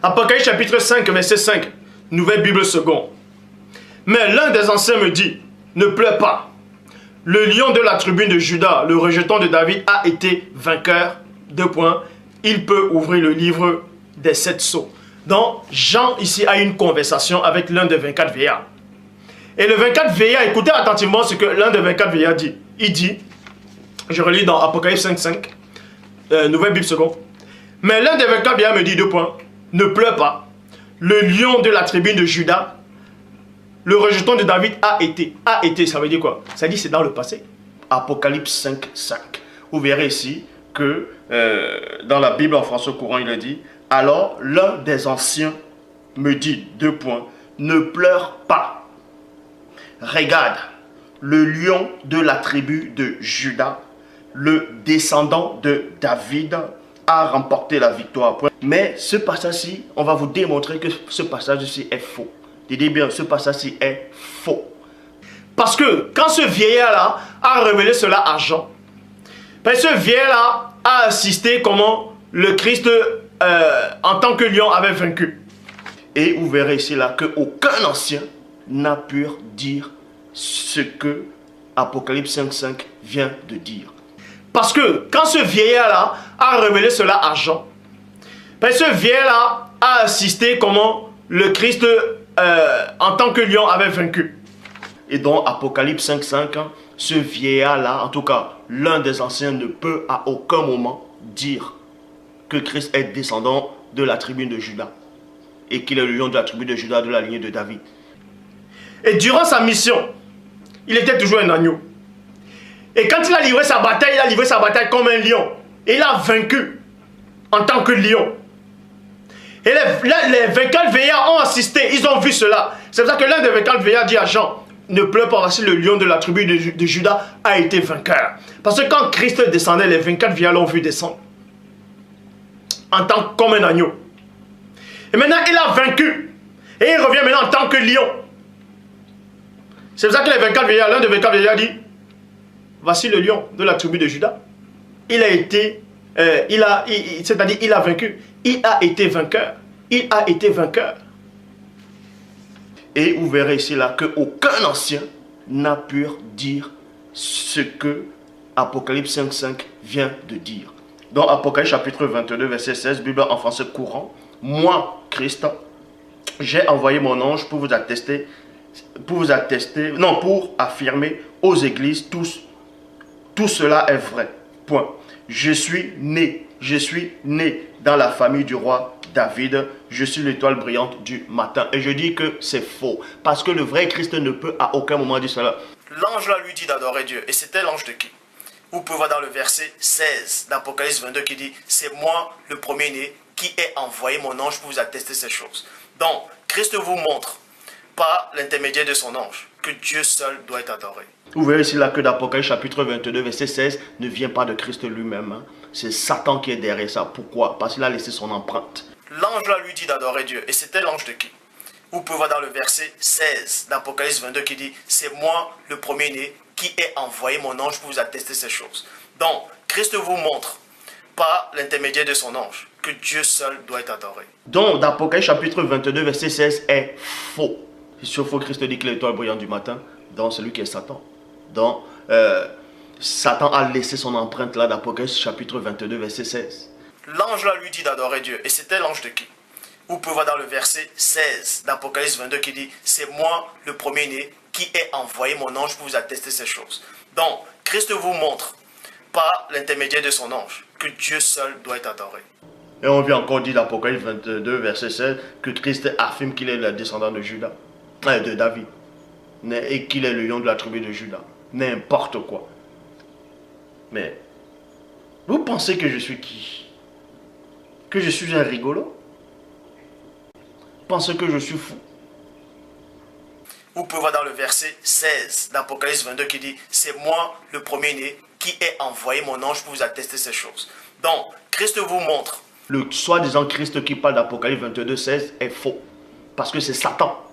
Apocalypse chapitre 5, verset 5, Nouvelle Bible seconde. Mais l'un des anciens me dit, ne pleure pas. Le lion de la tribune de Juda, le rejeton de David, a été vainqueur. Deux points. Il peut ouvrir le livre des 7 sceaux. Donc, Jean ici a une conversation avec l'un des 24 vieillards. Et le 24 vieillard, écoutez attentivement ce que l'un des 24 vieillards dit. Il dit, je relis dans Apocalypse 5, 5, Nouvelle Bible seconde. Mais l'un des 24 vieillards me dit, deux points, ne pleure pas. Le lion de la tribune de Juda, le rejeton de David a été, ça veut dire quoi? Ça dit c'est dans le passé. Apocalypse 5, 5. Vous verrez ici que dans la Bible en français courant, il a dit, alors l'un des anciens me dit, deux points, ne pleure pas. Regarde, le lion de la tribu de Juda, le descendant de David, a remporté la victoire. Mais ce passage-ci, on va vous démontrer que ce passage-ci est faux. Dites bien, ce passage-ci est faux. Parce que quand ce vieillard-là a révélé cela à Jean, ce vieillard-là a assisté comment le Christ, en tant que lion, avait vaincu. Et vous verrez ici là qu'aucun ancien n'a pu dire ce que Apocalypse 5.5 vient de dire. Parce que quand ce vieillard-là a révélé cela à Jean, ce vieillard-là a assisté comment le Christ, en tant que lion, avait vaincu. Et donc Apocalypse 5.5, ce vieillard-là, en tout cas l'un des anciens, ne peut à aucun moment dire que Christ est descendant de la tribu de Juda et qu'il est le lion de la tribu de Juda, de la lignée de David. Et durant sa mission, il était toujours un agneau. Et quand il a livré sa bataille comme un lion. Et il a vaincu en tant que lion. Et les 24 veillards ont assisté, ils ont vu cela. C'est pour ça que l'un des 24 veillards dit à Jean, ne pleure pas, voici le lion de la tribu de Juda a été vainqueur. Parce que quand Christ descendait, les 24 veillards l'ont vu descendre. Comme un agneau. Et maintenant, il a vaincu. Et il revient maintenant en tant que lion. C'est pour ça que les 24 veillards, l'un des 24 veillards dit, voici le lion de la tribu de Juda. Il a été, c'est-à-dire il a vaincu. Il a été vainqueur. Il a été vainqueur. Et vous verrez ici là qu'aucun ancien n'a pu dire ce que Apocalypse 5.5 vient de dire. Dans Apocalypse chapitre 22, verset 16, Bible en français courant, moi, Christ, j'ai envoyé mon ange pour affirmer aux églises tous. Tout cela est vrai. Point. Je suis né dans la famille du roi David. Je suis l'étoile brillante du matin. Et je dis que c'est faux. Parce que le vrai Christ ne peut à aucun moment dire cela. L'ange là lui dit d'adorer Dieu. Et c'était l'ange de qui? Vous pouvez voir dans le verset 16 d'Apocalypse 22 qui dit, c'est moi le premier-né qui ai envoyé mon ange pour vous attester ces choses. Donc, Christ vous montre par l'intermédiaire de son ange que Dieu seul doit être adoré. Vous verrez ici là que d'Apocalypse chapitre 22 verset 16 ne vient pas de Christ lui-même. Hein. C'est Satan qui est derrière ça. Pourquoi? Parce qu'il a laissé son empreinte. L'ange là lui dit d'adorer Dieu. Et c'était l'ange de qui? Vous pouvez voir dans le verset 16 d'Apocalypse 22 qui dit, c'est moi le premier-né qui ai envoyé mon ange pour vous attester ces choses. Donc, Christ vous montre par l'intermédiaire de son ange que Dieu seul doit être adoré. Donc, d'Apocalypse chapitre 22 verset 16 est faux. C'est sur faux, Christ dit que l'étoile brillante du matin, donc celui qui est Satan. Donc, Satan a laissé son empreinte là d'Apocalypse chapitre 22 verset 16. L'ange là lui dit d'adorer Dieu. Et c'était l'ange de qui? Vous pouvez voir dans le verset 16 d'Apocalypse 22 qui dit, c'est moi le premier-né qui ai envoyé mon ange pour vous attester ces choses. Donc, Christ vous montre par l'intermédiaire de son ange que Dieu seul doit être adoré. Et on vient encore dire d'Apocalypse 22 verset 16 que Christ affirme qu'il est le descendant de Juda, de David, et qu'il est le lion de la tribu de Juda. N'importe quoi. Mais, vous pensez que je suis qui? Que je suis un rigolo? Vous pensez que je suis fou? Vous pouvez voir dans le verset 16 d'Apocalypse 22 qui dit, c'est moi le premier-né qui ai envoyé mon ange pour vous attester ces choses. Donc, Christ vous montre. Le soi-disant Christ qui parle d'Apocalypse 22, 16 est faux. Parce que c'est Satan